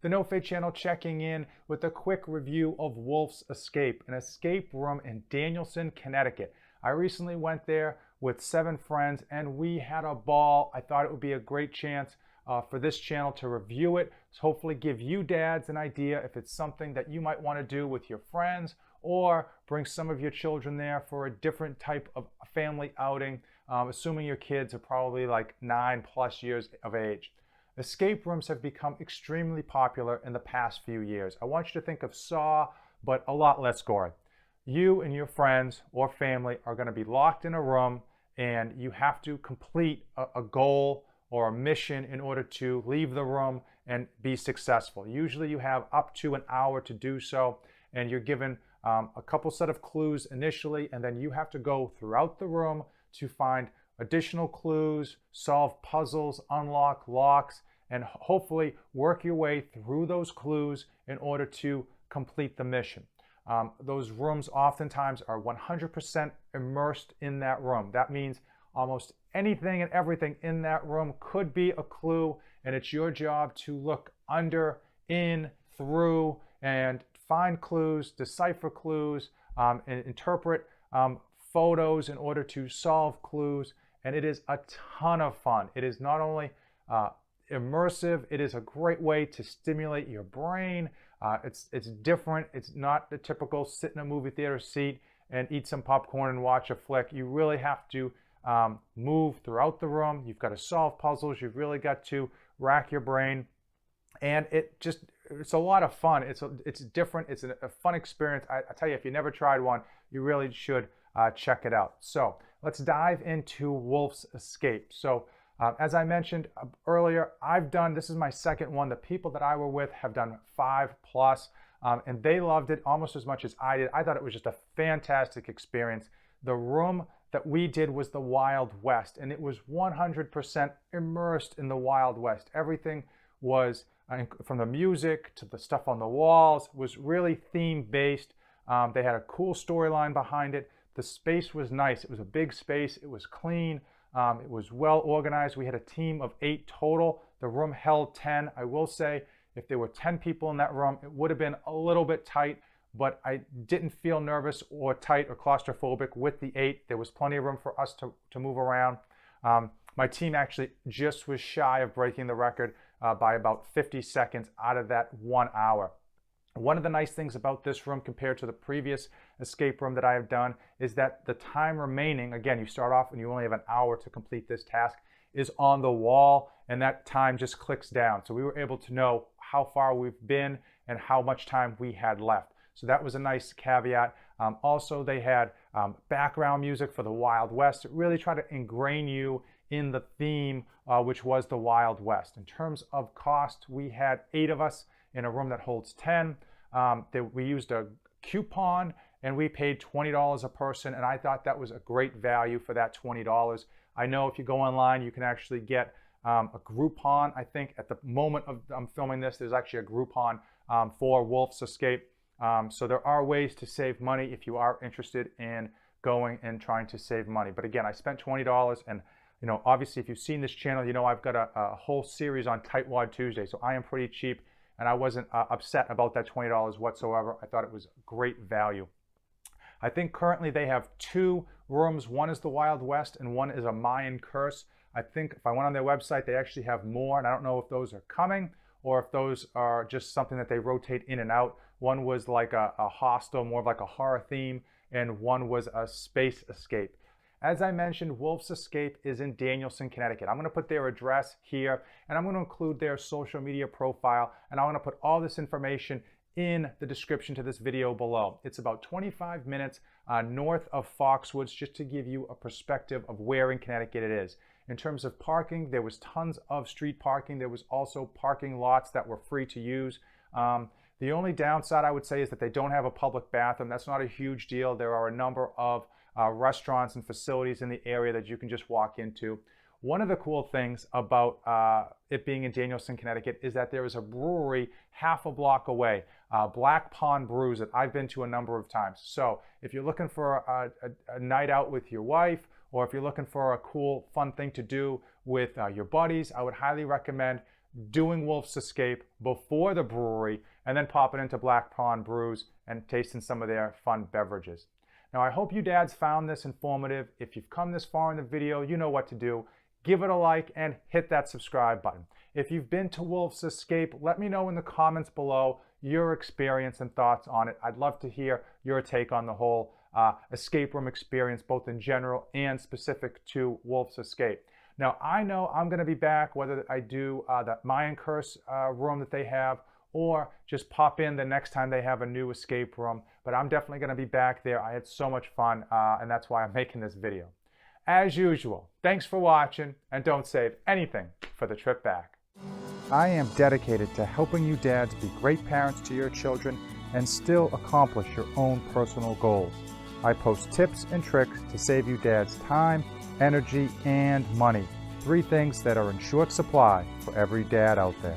The No Fate channel checking in with a quick review of Wolff's Escape, an escape room in Danielson, Connecticut. I recently went there with 7 friends and we had a ball. I thought it would be a great chance for this channel to review it, to hopefully give you dads an idea if it's something that you might want to do with your friends or bring some of your children there for a different type of family outing, assuming your kids are probably like 9+ years of age. Escape rooms have become extremely popular in the past few years. I want you to think of Saw, but a lot less gory. You and your friends or family are going to be locked in a room and you have to complete a goal or a mission in order to leave the room and be successful. Usually you have up to an hour to do so, and you're given a couple set of clues initially, and then you have to go throughout the room to find additional clues, solve puzzles, unlock locks, and hopefully work your way through those clues in order to complete the mission. Those rooms oftentimes are 100% immersed in that room. That means almost anything and everything in that room could be a clue, and it's your job to look under, in, through, and find clues, decipher clues, and interpret photos in order to solve clues. And it is a ton of fun. It is not only immersive, it is a great way to stimulate your brain. It's different. It's not the typical sit in a movie theater seat and eat some popcorn and watch a flick. You really have to move throughout the room. You've got to solve puzzles. You've really got to rack your brain, and it's a lot of fun. It's different. It's a fun experience. I tell you, if you never tried one, you really should check it out. So let's dive into Wolff's Escape. So as I mentioned earlier, this is my second one. The people that I were with have done 5+, and they loved it almost as much as I did. I thought it was just a fantastic experience. The room that we did was the Wild West, and it was 100% immersed in the Wild West. Everything was, from the music to the stuff on the walls, was really theme-based. They had a cool storyline behind it. The space was nice. It was a big space. It was clean. It was well organized. We had a team of 8 total. The room held 10. I will say, if there were 10 people in that room, it would have been a little bit tight, but I didn't feel nervous or tight or claustrophobic with the 8. There was plenty of room for us to move around. My team actually just was shy of breaking the record by about 50 seconds out of that 1 hour. One of the nice things about this room compared to the previous escape room that I have done is that the time remaining, again, you start off and you only have an hour to complete this task, is on the wall, and that time just clicks down. So we were able to know how far we've been and how much time we had left. So that was a nice caveat. Also, they had background music for the Wild West. It really tried to ingrain you in the theme, which was the Wild West. In terms of cost, we had 8 of us in a room that holds 10. We used a coupon and we paid $20 a person, and I thought that was a great value for that $20. I know if you go online, you can actually get a Groupon. I think at the moment I'm filming this, there's actually a Groupon for Wolff's Escape. So there are ways to save money if you are interested in going and trying to save money. But again, I spent $20, and obviously if you've seen this channel, I've got a whole series on Tightwad Tuesday, so I am pretty cheap, and I wasn't upset about that $20 whatsoever. I thought it was great value. I think currently they have 2 rooms. One is the Wild West and one is a Mayan Curse. I think if I went on their website, they actually have more, and I don't know if those are coming or if those are just something that they rotate in and out. One was like a hostel, more of like a horror theme, and one was a space escape. As I mentioned, Wolff's Escape is in Danielson, Connecticut. I'm going to put their address here, and I'm going to include their social media profile, and I'm going to put all this information in the description to this video below. It's about 25 minutes north of Foxwoods, just to give you a perspective of where in Connecticut it is. In terms of parking, there was tons of street parking. There was also parking lots that were free to use. The only downside I would say is that they don't have a public bathroom. That's not a huge deal. There are a number of restaurants and facilities in the area that you can just walk into. One of the cool things about it being in Danielson, Connecticut is that there is a brewery half a block away, Black Pond Brews, that I've been to a number of times. So if you're looking for a night out with your wife, or if you're looking for a cool, fun thing to do with your buddies, I would highly recommend doing Wolff's Escape before the brewery, and then popping into Black Pond Brews and tasting some of their fun beverages. Now, I hope you dads found this informative. If you've come this far in the video, you know what to do. Give it a like and hit that subscribe button. If you've been to Wolff's Escape, let me know in the comments below your experience and thoughts on it. I'd love to hear your take on the whole escape room experience, both in general and specific to Wolff's Escape. Now, I know I'm going to be back, whether I do the Mayan Curse room that they have, or just pop in the next time they have a new escape room. But I'm definitely going to be back there. I had so much fun, and that's why I'm making this video. As usual, thanks for watching, and don't save anything for the trip back. I am dedicated to helping you dads be great parents to your children and still accomplish your own personal goals. I post tips and tricks to save you dads time, energy, and money. 3 things that are in short supply for every dad out there.